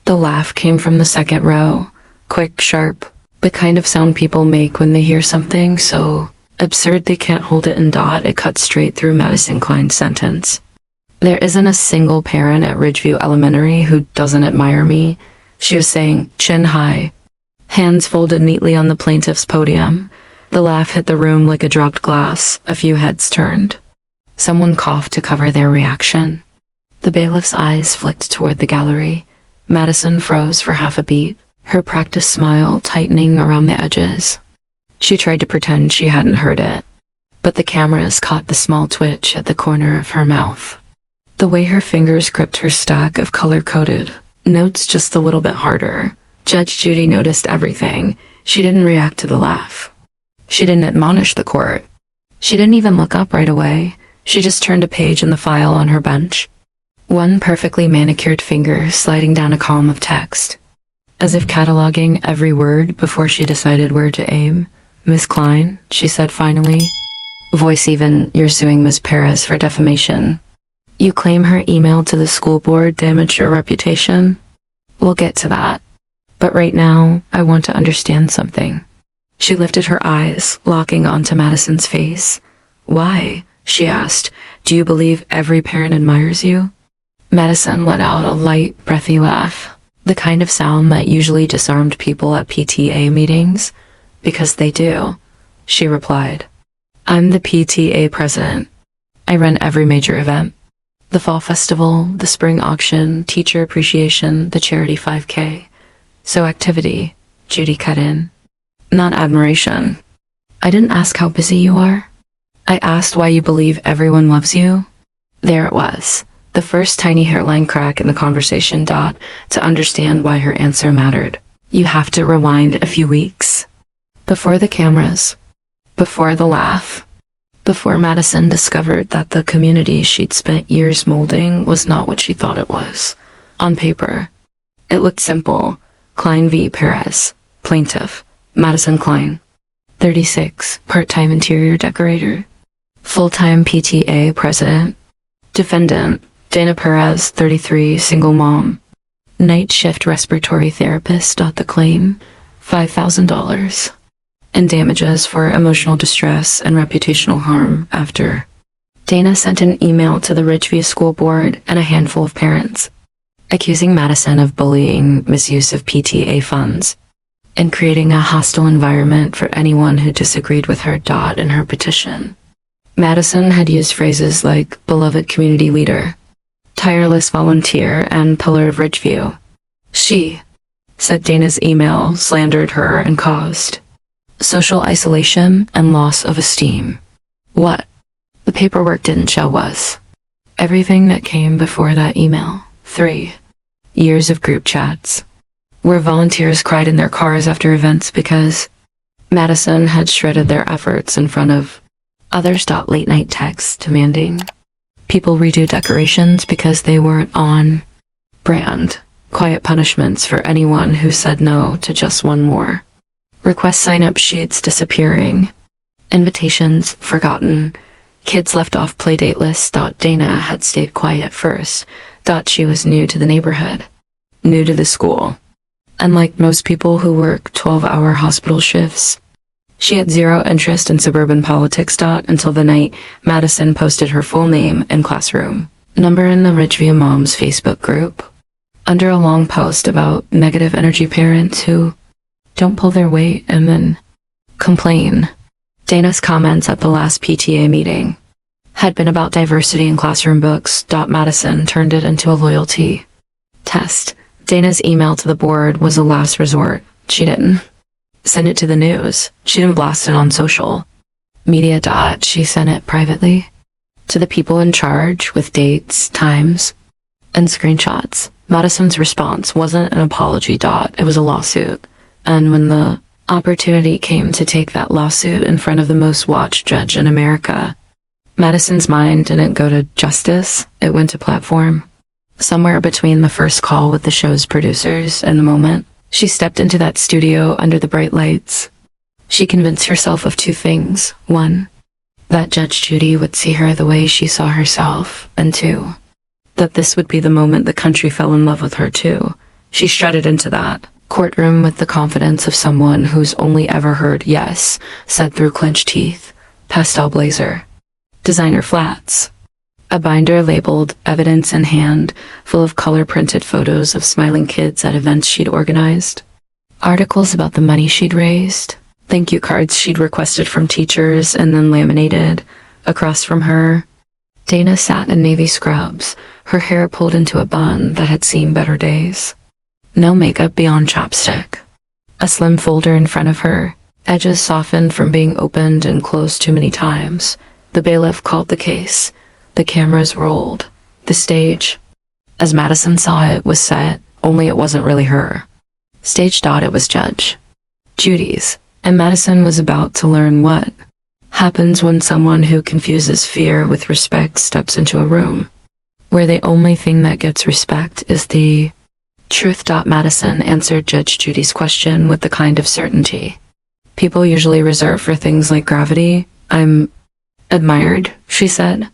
The laugh came from the second row. Quick, sharp, the kind of sound people make when they hear something so absurd they can't hold it in dot. It cut straight through Madison Klein's sentence. There isn't a single parent at Ridgeview Elementary who doesn't admire me, she was saying, chin high, hands folded neatly on the plaintiff's podium. The laugh hit the room like a dropped glass. A few heads turned. Someone coughed to cover their reaction. The bailiff's eyes flicked toward the gallery. Madison froze for half a beat, her practiced smile tightening around the edges. She tried to pretend she hadn't heard it, but the cameras caught the small twitch at the corner of her mouth. The way her fingers gripped her stack of color-coded notes just a little bit harder. Judge Judy noticed everything. She didn't react to the laugh. She didn't admonish the court. She didn't even look up right away. She just turned a page in the file on her bench. One perfectly manicured finger sliding down a column of text, as if cataloging every word before she decided where to aim. Miss Klein, she said finally. Voice even, you're suing Miss Perez for defamation. You claim her email to the school board damaged your reputation? We'll get to that. But right now, I want to understand something. She lifted her eyes, locking onto Madison's face. Why? She asked. Do you believe every parent admires you? Madison let out a light, breathy laugh, the kind of sound that usually disarmed people at PTA meetings. Because they do, she replied. I'm the PTA president. I run every major event. The fall festival, the spring auction, teacher appreciation, the charity 5K. So activity, Judy cut in. Not admiration. I didn't ask how busy you are. I asked why you believe everyone loves you. There it was, the first tiny hairline crack in the conversation. To understand why her answer mattered, you have to rewind a few weeks. Before the cameras, before the laugh, before Madison discovered that the community she'd spent years molding was not what she thought it was. On paper, it looked simple. Klein v. Perez, plaintiff, Madison Klein, 36, part-time interior decorator, full-time PTA president, defendant, Dana Perez, 33, single mom, night shift respiratory therapist. The claim, $5,000. And damages for emotional distress and reputational harm after. Dana sent an email to the Ridgeview School Board and a handful of parents, accusing Madison of bullying, misuse of PTA funds, and creating a hostile environment for anyone who disagreed with her. In her petition, Madison had used phrases like beloved community leader, tireless volunteer, and pillar of Ridgeview. She said Dana's email slandered her and caused social isolation and loss of esteem. What the paperwork didn't show was everything that came before that email. 3 years of group chats, where volunteers cried in their cars after events because Madison had shredded their efforts in front of others. Late night texts demanding people redo decorations because they weren't on brand. Quiet punishments for anyone who said no to just one more. Request sign-up sheets disappearing. Invitations forgotten. Kids left off playdate lists. Dana had stayed quiet first. She was new to the neighborhood, new to the school. Unlike most people who work 12-hour hospital shifts, she had zero interest in suburban politics. Until the night Madison posted her full name and classroom number in the Ridgeview Moms Facebook group, under a long post about negative energy parents who don't pull their weight and then complain. Dana's comments at the last PTA meeting had been about diversity in classroom books. Madison turned it into a loyalty test. Dana's email to the board was a last resort. She didn't send it to the news. She didn't blast it on social media. She sent it privately to the people in charge with dates, times, and screenshots. Madison's response wasn't an apology. It was a lawsuit. And when the opportunity came to take that lawsuit in front of the most watched judge in America, Madison's mind didn't go to justice, it went to platform. Somewhere between the first call with the show's producers and the moment she stepped into that studio under the bright lights, she convinced herself of 2 things. 1, that Judge Judy would see her the way she saw herself, and 2, that this would be the moment the country fell in love with her too. She strutted into that courtroom with the confidence of someone who's only ever heard yes said through clenched teeth. Pastel blazer. Designer flats. A binder labeled evidence in hand, full of color-printed photos of smiling kids at events she'd organized. Articles about the money she'd raised. Thank you cards she'd requested from teachers and then laminated. Across from her, Dana sat in navy scrubs, her hair pulled into a bun that had seen better days. No makeup beyond chapstick. A slim folder in front of her, edges softened from being opened and closed too many times. The bailiff called the case. The cameras rolled. The stage, as Madison saw it, was set, only it wasn't really her. Stage thought it was Judge Judy's, and Madison was about to learn what happens when someone who confuses fear with respect steps into a room, where the only thing that gets respect is the truth. Madison answered Judge Judy's question with the kind of certainty people usually reserve for things like gravity. I'm admired, she said,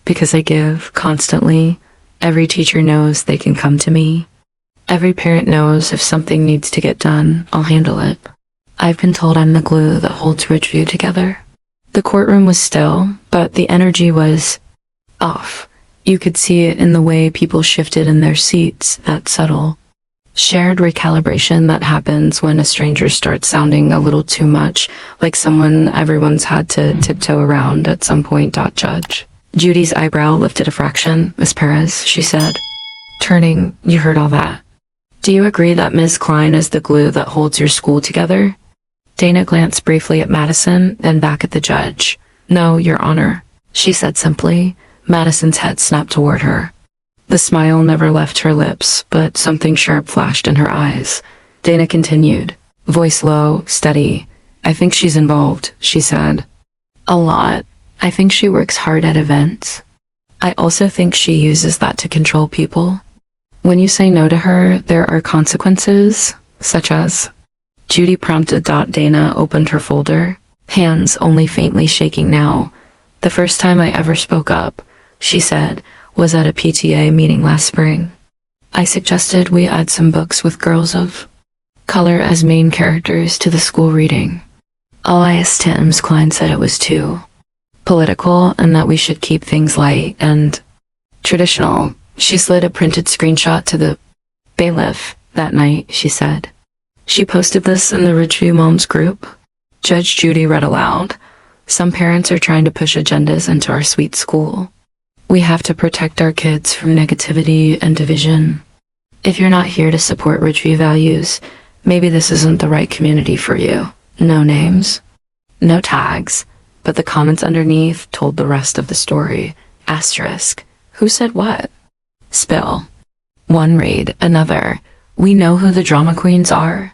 because I give constantly. Every teacher knows they can come to me. Every parent knows if something needs to get done, I'll handle it. I've been told I'm the glue that holds Ridgeview together. The courtroom was still, but the energy was off. You could see it in the way people shifted in their seats, that subtle, shared recalibration that happens when a stranger starts sounding a little too much like someone everyone's had to tiptoe around at some point. Judge Judy's eyebrow lifted a fraction. Miss Perez, she said, turning, you heard all that. Do you agree that Ms. Klein is the glue that holds your school together? Dana glanced briefly at Madison, then back at the judge. No, Your Honor, she said simply. Madison's head snapped toward her. The smile never left her lips, but something sharp flashed in her eyes. Dana continued, voice low, steady. I think she's involved, she said. A lot. I think she works hard at events. I also think she uses that to control people. When you say no to her, there are consequences, such as... Judy prompted. Dana opened her folder, hands only faintly shaking now. The first time I ever spoke up, she said, was at a PTA meeting last spring. I suggested we add some books with girls of color as main characters to the school reading. Elias Timms Klein said it was too political and that we should keep things light and traditional. She slid a printed screenshot to the bailiff that night, she said. She posted this in the Ridgeview Moms group. Judge Judy read aloud. Some parents are trying to push agendas into our sweet school. We have to protect our kids from negativity and division. If you're not here to support Ridgeview values, maybe this isn't the right community for you. No names, no tags, but the comments underneath told the rest of the story. Asterisk. Who said what? Spill. One read, another. We know who the drama queens are.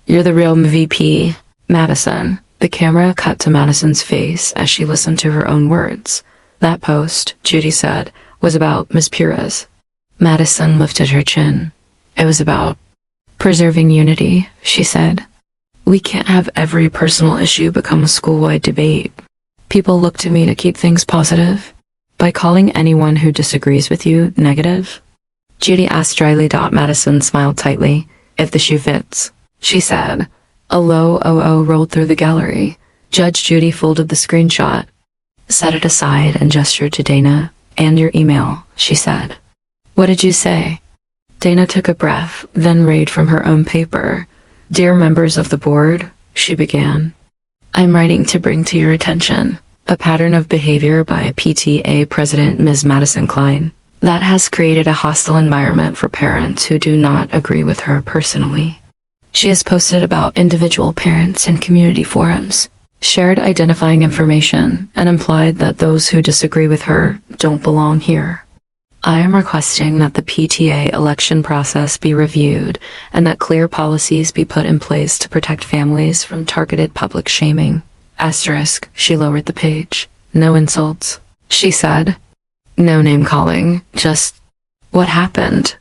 You're the real MVP, Madison. The camera cut to Madison's face as she listened to her own words. That post, Judy said, was about Miss Perez. Madison lifted her chin. It was about preserving unity, she said. We can't have every personal issue become a school-wide debate. People look to me to keep things positive. By calling anyone who disagrees with you negative? Judy asked dryly. Madison smiled tightly. If the shoe fits, she said. A low "oh" rolled through the gallery. Judge Judy folded the screenshot, set it aside, and gestured to Dana. And your email, she said. What did you say? Dana took a breath, then read from her own paper. Dear members of the board, she began. I'm writing to bring to your attention a pattern of behavior by PTA President Ms. Madison Klein that has created a hostile environment for parents who do not agree with her personally. She has posted about individual parents in community forums, shared identifying information, and implied that those who disagree with her don't belong here. I am requesting that the PTA election process be reviewed and that clear policies be put in place to protect families from targeted public shaming. Asterisk, she lowered the page. No insults, she said. No name calling, just what happened?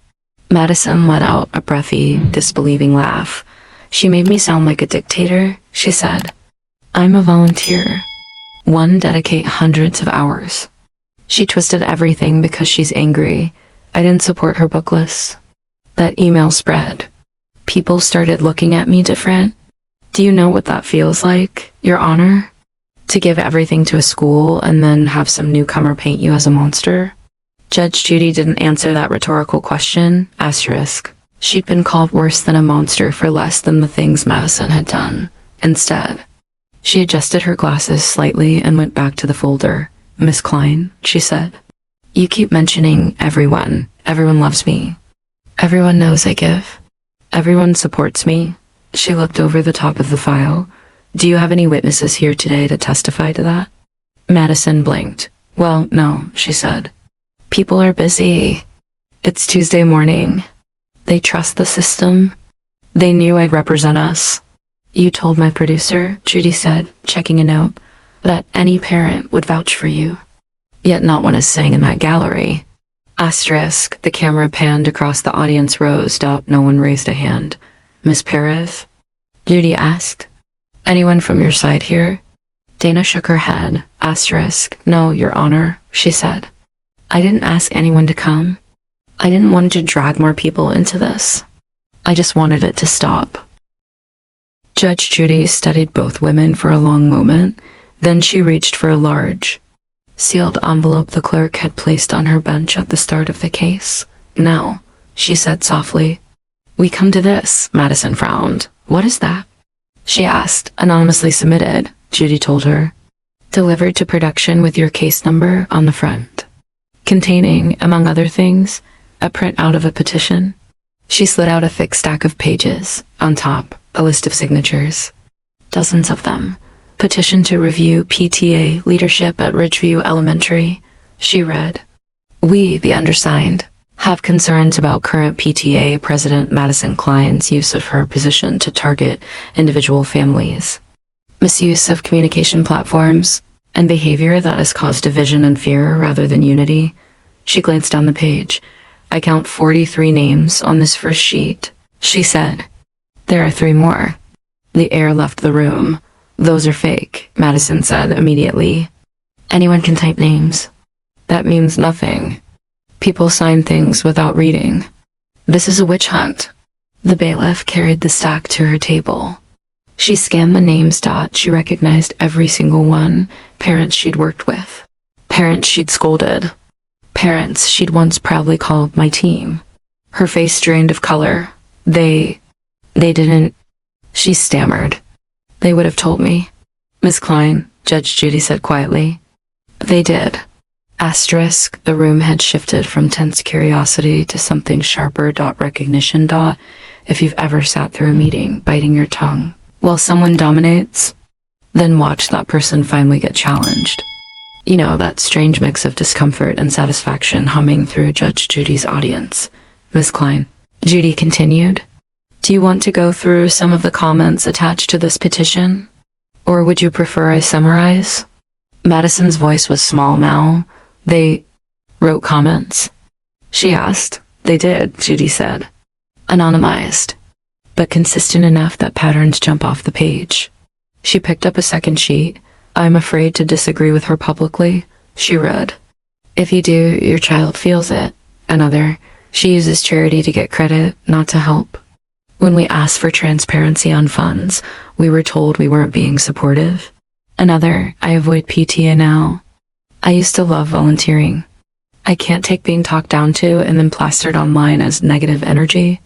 Madison let out a breathy, disbelieving laugh. She made me sound like a dictator, she said. I'm a volunteer. One dedicate hundreds of hours. She twisted everything because she's angry. I didn't support her book list. That email spread. People started looking at me different. Do you know what that feels like, Your Honor? To give everything to a school and then have some newcomer paint you as a monster? Judge Judy didn't answer that rhetorical question, asterisk. She'd been called worse than a monster for less than the things Madison had done. Instead, she adjusted her glasses slightly and went back to the folder. Miss Klein, she said. You keep mentioning everyone. Everyone loves me. Everyone knows I give. Everyone supports me. She looked over the top of the file. Do you have any witnesses here today to testify to that? Madison blinked. Well, no, she said. People are busy. It's Tuesday morning. They trust the system. They knew I'd represent us. You told my producer, Judy said, checking a note, that any parent would vouch for you. Yet not one is sitting in that gallery. Asterisk, the camera panned across the audience rows. No one raised a hand. Miss Perez? Judy asked. Anyone from your side here? Dana shook her head. Asterisk, no, Your Honor, she said. I didn't ask anyone to come. I didn't want to drag more people into this. I just wanted it to stop. Judge Judy studied both women for a long moment. Then she reached for a large, sealed envelope the clerk had placed on her bench at the start of the case. Now, she said softly. We come to this. Madison frowned. What is that? She asked. Anonymously submitted, Judy told her. Delivered to production with your case number on the front. Containing, among other things, a printout of a petition. She slid out a thick stack of pages. On top, a list of signatures. Dozens of them. Petition to review PTA leadership at Ridgeview Elementary. She read. We, the undersigned, have concerns about current PTA President Madison Klein's use of her position to target individual families. Misuse of communication platforms, and behavior that has caused division and fear rather than unity. She glanced down the page. I count 43 names on this first sheet, she said. There are 3 more. The air left the room. Those are fake, Madison said immediately. Anyone can type names. That means nothing. People sign things without reading. This is a witch hunt. The bailiff carried the stack to her table. She scanned the names. She recognized every single one. Parents she'd worked with. Parents she'd scolded. Parents she'd once proudly called my team. Her face drained of color. They didn't... She stammered. They would have told me. Miss Klein, Judge Judy said quietly. They did. Asterisk, the room had shifted from tense curiosity to something sharper. Recognition. If you've ever sat through a meeting biting your tongue while someone dominates, then watch that person finally get challenged. You know, that strange mix of discomfort and satisfaction humming through Judge Judy's audience. Miss Klein, Judy continued. Do you want to go through some of the comments attached to this petition? Or would you prefer I summarize? Madison's voice was small now. They wrote comments? She asked. They did, Judy said. Anonymized, but consistent enough that patterns jump off the page. She picked up a second sheet. I'm afraid to disagree with her publicly, she read. If you do, your child feels it. Another, she uses charity to get credit, not to help. When we asked for transparency on funds, we were told we weren't being supportive. Another, I avoid PTA now. I used to love volunteering. I can't take being talked down to and then plastered online as negative energy.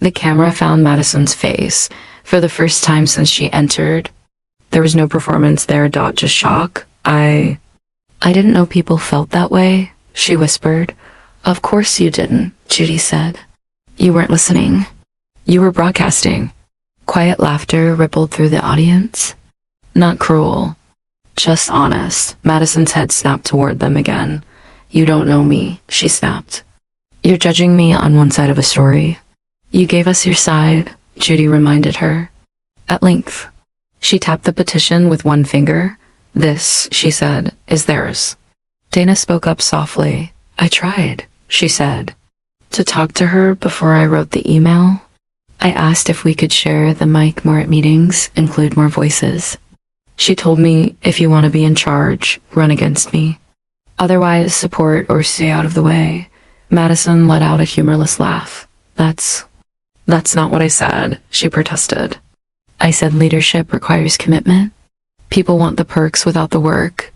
The camera found Madison's face. For the first time since she entered, there was no performance there. Just shock. I didn't know people felt that way, she whispered. Of course you didn't, Judy said. You weren't listening. You were broadcasting. Quiet laughter rippled through the audience. Not cruel, just honest. Madison's head snapped toward them again. You don't know me, she snapped. You're judging me on one side of a story. You gave us your side, Judy reminded her. At length. She tapped the petition with one finger. This, she said, is theirs. Dana spoke up softly. I tried, she said, to talk to her before I wrote the email. I asked if we could share the mic more at meetings, include more voices. She told me, if you want to be in charge, run against me. Otherwise, support or stay out of the way. Madison let out a humorless laugh. That's not what I said, she protested. I said leadership requires commitment. People want the perks without the work.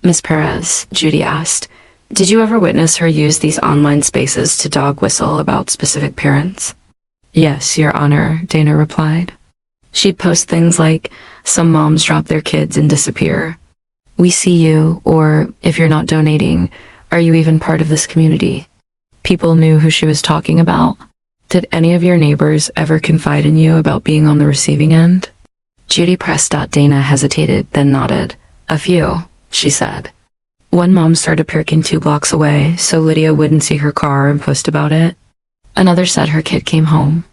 Miss Perez, Judy asked, did you ever witness her use these online spaces to dog whistle about specific parents? Yes, Your Honor, Dana replied. She'd post things like, some moms drop their kids and disappear. We see you, or if you're not donating, are you even part of this community? People knew who she was talking about. Did any of your neighbors ever confide in you about being on the receiving end? Judy pressed. Dana hesitated, then nodded. A few, she said. One mom started parking 2 blocks away so Lydia wouldn't see her car and post about it. Another said her kid came home,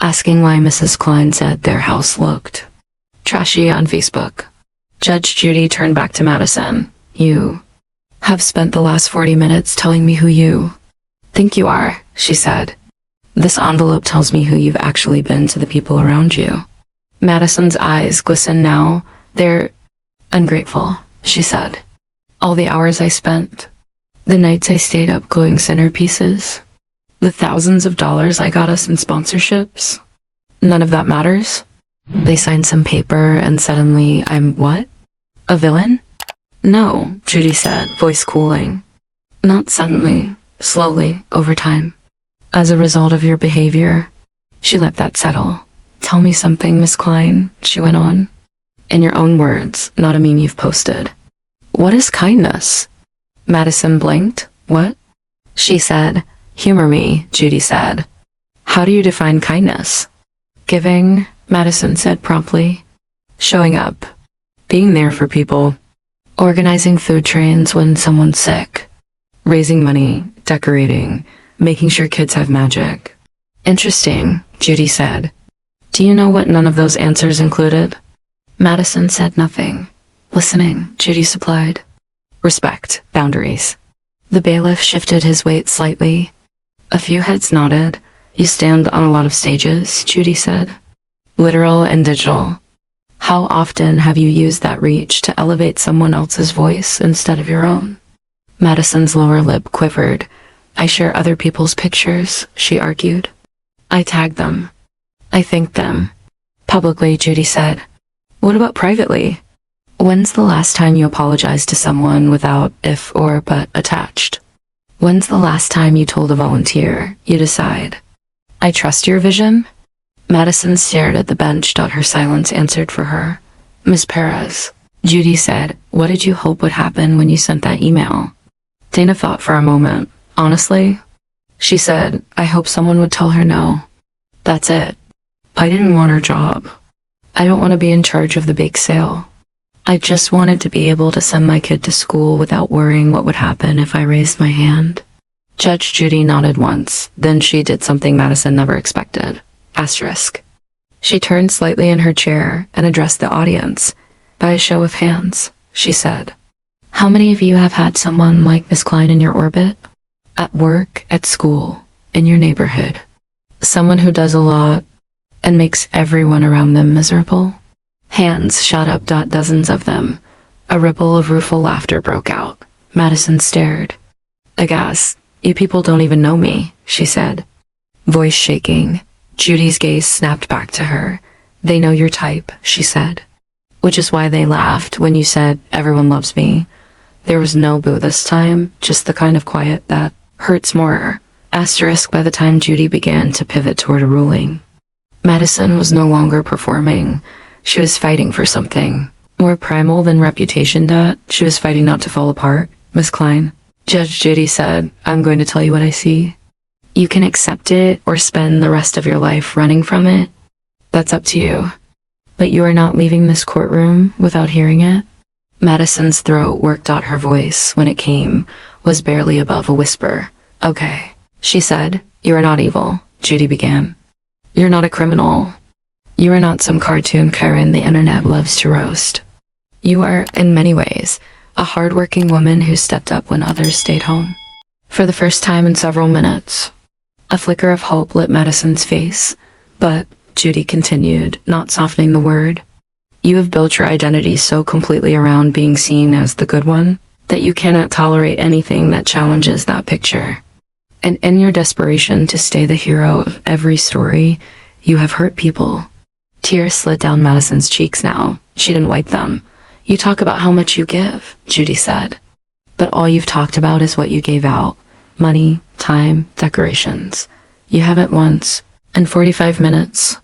asking why Mrs. Klein said their house looked trashy on Facebook. Judge Judy turned back to Madison. You have spent the last 40 minutes telling me who you think you are, she said. This envelope tells me who you've actually been to the people around you. Madison's eyes glistened now. They're ungrateful, she said. All the hours I spent, the nights I stayed up gluing centerpieces, the thousands of dollars I got us in sponsorships. None of that matters. They signed some paper and suddenly I'm what? A villain? No, Judy said, voice cooling. Not suddenly, slowly, over time. As a result of your behavior. She let that settle. Tell me something, Miss Klein, she went on. In your own words, not a meme you've posted. What is kindness? Madison blinked. What? She said. Humor me, Judy said. How do you define kindness? Giving, Madison said promptly. Showing up. Being there for people. Organizing food trains when someone's sick. Raising money, decorating, making sure kids have magic. Interesting, Judy said. Do you know what none of those answers included? Madison said nothing. Listening, Judy supplied. Respect, boundaries. The bailiff shifted his weight slightly. A few heads nodded. You stand on a lot of stages, Judy said. Literal and digital. How often have you used that reach to elevate someone else's voice instead of your own? Madison's lower lip quivered. I share other people's pictures, she argued. I tag them. I thank them. Publicly, Judy said. What about privately? When's the last time you apologized to someone without if or but attached? When's the last time you told a volunteer, you decide? I trust your vision? Madison stared at the bench. Her silence answered for her. Miss Perez, Judy said, what did you hope would happen when you sent that email? Dana thought for a moment. Honestly? She said, I hope someone would tell her no. That's it. I didn't want her job. I don't want to be in charge of the bake sale. I just wanted to be able to send my kid to school without worrying what would happen if I raised my hand. Judge Judy nodded once, then she did something Madison never expected. Asterisk. She turned slightly in her chair and addressed the audience. By a show of hands, she said. How many of you have had someone like Miss Klein in your orbit? At work, at school, in your neighborhood. Someone who does a lot and makes everyone around them miserable? Hands shot up. Dozens of them. A ripple of rueful laughter broke out. Madison stared. Aghast. You people don't even know me, she said. Voice shaking. Judy's gaze snapped back to her. They know your type, she said. Which is why they laughed when you said, everyone loves me. There was no boo this time, just the kind of quiet that hurts more. Asterisk. By the time Judy began to pivot toward a ruling, Madison was no longer performing. She was fighting for something more primal than reputation. She was fighting not to fall apart. Miss Klein, Judge Judy said, I'm going to tell you what I see. You can accept it or spend the rest of your life running from it. That's up to you. But you are not leaving this courtroom without hearing it. Madison's throat worked. Her voice, when it came, was barely above a whisper. Okay, she said. You are not evil, Judy began. You're not a criminal. You are not some cartoon Karen the internet loves to roast. You are, in many ways, a hardworking woman who stepped up when others stayed home. For the first time in several minutes, a flicker of hope lit Madison's face. But, Judy continued, not softening the word, you have built your identity so completely around being seen as the good one that you cannot tolerate anything that challenges that picture. And in your desperation to stay the hero of every story, you have hurt people. Tears slid down Madison's cheeks now. She didn't wipe them. You talk about how much you give, Judy said. But all you've talked about is what you gave out. Money, time, decorations. You haven't once, in 45 minutes,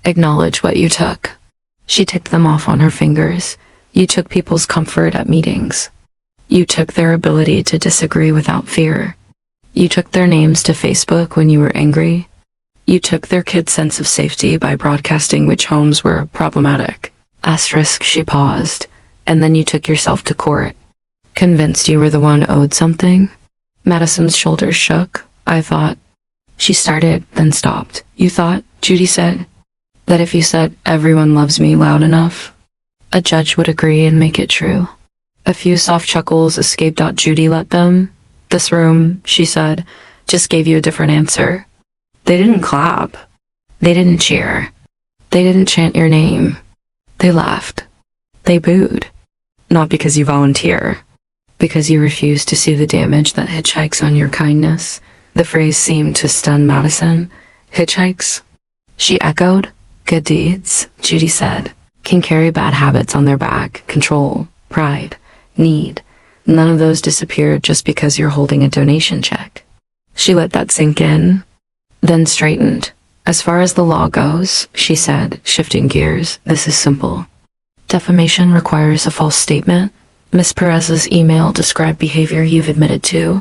acknowledged what you took. She ticked them off on her fingers. You took people's comfort at meetings. You took their ability to disagree without fear. You took their names to Facebook when you were angry. You took their kids' sense of safety by broadcasting which homes were problematic. Asterisk, she paused. And then you took yourself to court. Convinced you were the one owed something? Madison's shoulders shook. I thought. She started, then stopped. You thought, Judy said, that if you said everyone loves me loud enough, a judge would agree and make it true. A few soft chuckles escaped. Judy let them. This room, she said, just gave you a different answer. They didn't clap. They didn't cheer. They didn't chant your name. They laughed. They booed. Not because you volunteer. Because you refuse to see the damage that hitchhikes on your kindness. The phrase seemed to stun Madison. Hitchhikes? She echoed. Good deeds, Judy said, can carry bad habits on their back. Control, pride, need. None of those disappeared just because you're holding a donation check. She let that sink in, then straightened. As far as the law goes, she said, shifting gears, this is simple. Defamation requires a false statement. Miss Perez's email described behavior you've admitted to.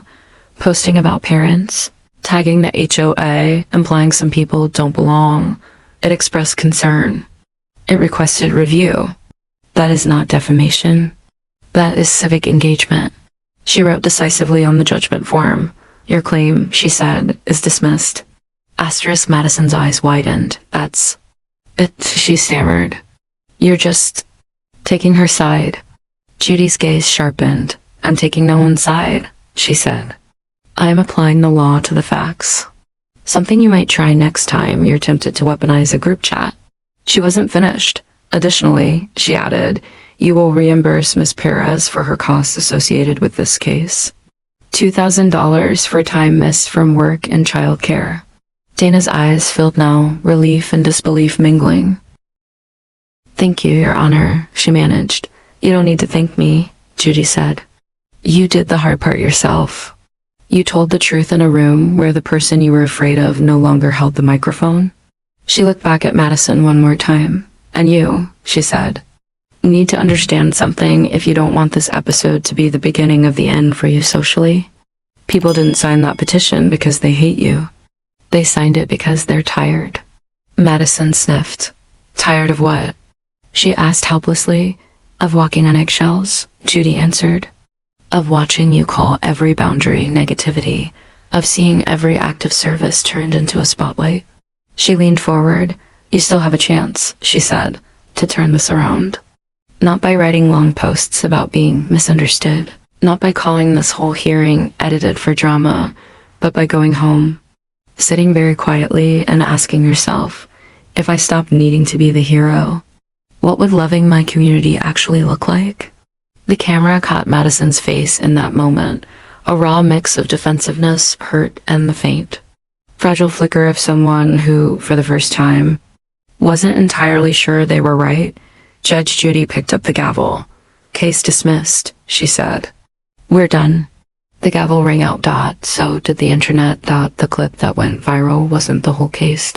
Posting about parents. Tagging the HOA, implying some people don't belong. It expressed concern. It requested review. That is not defamation. That is civic engagement. She wrote decisively on the judgment form. Your claim, she said, is dismissed. Asterisk. Madison's eyes widened. That's it, she stammered. You're just taking her side. Judy's gaze sharpened. I'm taking no one's side, she said. I am applying the law to the facts. Something you might try next time you're tempted to weaponize a group chat. She wasn't finished. Additionally, she added, you will reimburse Miss Perez for her costs associated with this case. $2,000 for time missed from work and childcare. Dana's eyes filled now, relief and disbelief mingling. Thank you, Your Honor, she managed. You don't need to thank me, Judy said. You did the hard part yourself. You told the truth in a room where the person you were afraid of no longer held the microphone. She looked back at Madison one more time. And you, she said, need to understand something if you don't want this episode to be the beginning of the end for you socially. People didn't sign that petition because they hate you. They signed it because they're tired. Madison sniffed. Tired of what? She asked helplessly. Of walking on eggshells, Judy answered. Of watching you call every boundary negativity. Of seeing every act of service turned into a spotlight. She leaned forward. You still have a chance, she said, to turn this around. Not by writing long posts about being misunderstood. Not by calling this whole hearing edited for drama, but by going home, sitting very quietly and asking yourself, if I stopped needing to be the hero, what would loving my community actually look like? The camera caught Madison's face in that moment, a raw mix of defensiveness, hurt, and the faint. Fragile flicker of someone who, for the first time, wasn't entirely sure they were right. Judge Judy picked up the gavel. Case dismissed, she said. We're done. The gavel rang out. So did the internet. The clip that went viral wasn't the whole case.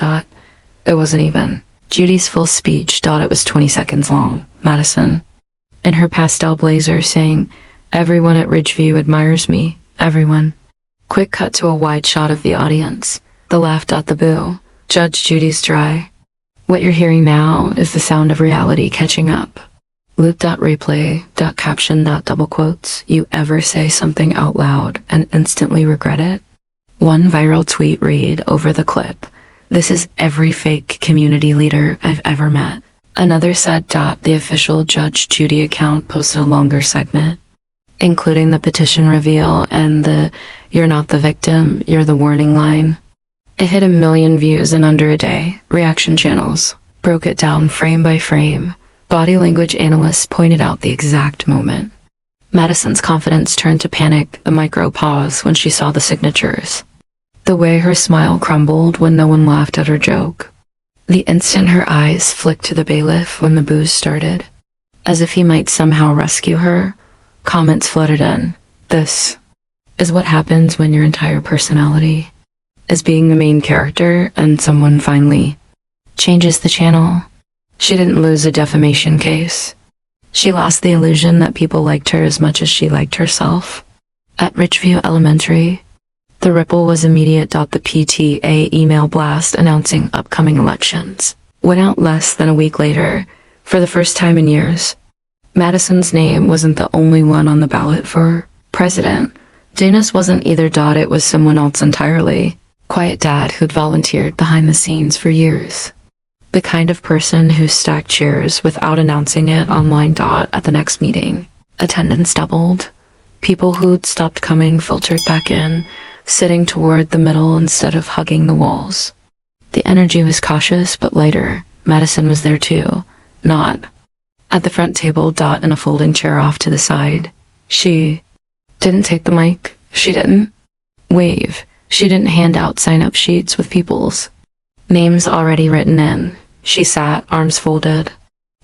It wasn't even Judy's full speech. It was 20 seconds long. Madison, in her pastel blazer, saying, everyone at Ridgeview admires me. Everyone. Quick cut to a wide shot of the audience. The laugh. The boo. Judge Judy's dry. What you're hearing now is the sound of reality catching up. Loop. Replay. Caption. Double quotes. You ever say something out loud and instantly regret it? One viral tweet read over the clip. This is every fake community leader I've ever met. Another said. The official Judge Judy account posted a longer segment, including the petition reveal and the "You're not the victim, you're the warning" line. It hit 1 million views in under a day. Reaction channels broke it down frame by frame. Body language analysts pointed out the exact moment. Madison's confidence turned to panic, a micro pause when she saw the signatures. The way her smile crumbled when no one laughed at her joke. The instant her eyes flicked to the bailiff when the booze started. As if he might somehow rescue her, comments flooded in. This is what happens when your entire personality is being the main character and someone finally changes the channel. She didn't lose a defamation case. She lost the illusion that people liked her as much as she liked herself. At Ridgeview Elementary, the ripple was immediate. The PTA email blast announcing upcoming elections went out less than a week later. For the first time in years, Madison's name wasn't the only one on the ballot for president. Janice wasn't either. It was someone else entirely. Quiet dad who'd volunteered behind the scenes for years. The kind of person who stacked chairs without announcing it online. At the next meeting, attendance doubled. People who'd stopped coming filtered back in, sitting toward the middle instead of hugging the walls. The energy was cautious but lighter. Madison was there too. Not at the front table. In a folding chair off to the side. She didn't take the mic. She didn't wave. She didn't hand out sign-up sheets with people's names already written in. She sat, arms folded,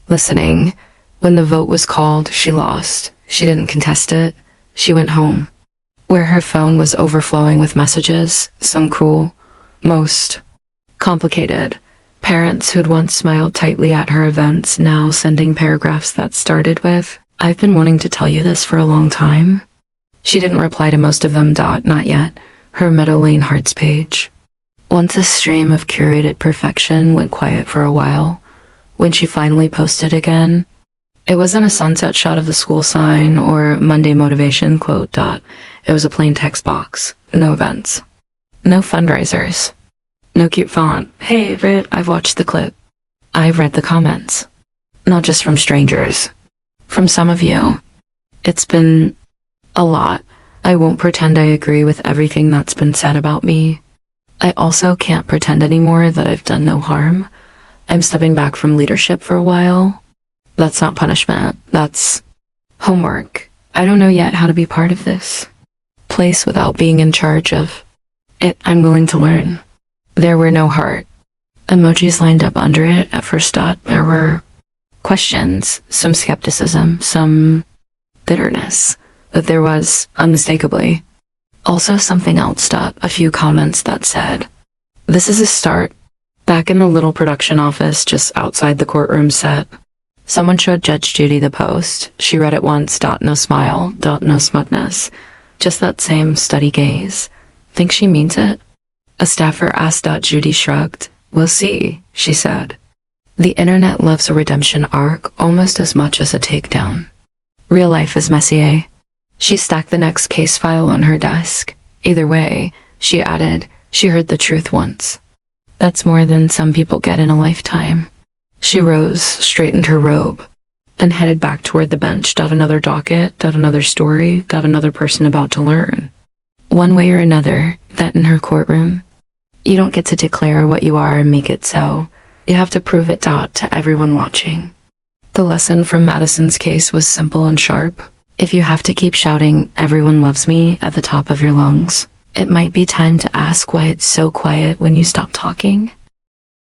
listening. When the vote was called, she lost. She didn't contest it. She went home, where her phone was overflowing with messages, some cruel, most complicated. Parents who'd once smiled tightly at her events now sending paragraphs that started with, "I've been wanting to tell you this for a long time." She didn't reply to most of them. Not yet. Her Meadow Lane Hearts page. Once a stream of curated perfection went quiet for a while. When she finally posted again, it wasn't a sunset shot of the school sign or Monday motivation quote. It was a plain text box. No events. No fundraisers. No cute font. "Hey, Rit, I've watched the clip. I've read the comments." Not just from strangers. From some of you. It's been a lot. I won't pretend I agree with everything that's been said about me. I also can't pretend anymore that I've done no harm. I'm stepping back from leadership for a while. That's not punishment. That's homework. I don't know yet how to be part of this place without being in charge of it. I'm willing to learn. There were no heart emojis lined up under it at first. There were questions, some skepticism, some bitterness. But there was, unmistakably, also something else. A few comments that said, "This is a start." Back in the little production office just outside the courtroom set, someone showed Judge Judy the post. She read it once. No smile. No smugness. Just that same steady gaze. "Think she means it?" A staffer asked. Judy shrugged. "We'll see," she said. The internet loves a redemption arc almost as much as a takedown. Real life is messy, eh? She stacked the next case file on her desk. "Either way," she added, "she heard the truth once. That's more than some people get in a lifetime." She rose, straightened her robe, and headed back toward the bench. Another docket, another story, another person about to learn. One way or another, that in her courtroom, you don't get to declare what you are and make it so. You have to prove it to everyone watching. The lesson from Madison's case was simple and sharp. If you have to keep shouting, "Everyone loves me," at the top of your lungs, it might be time to ask why it's so quiet when you stop talking.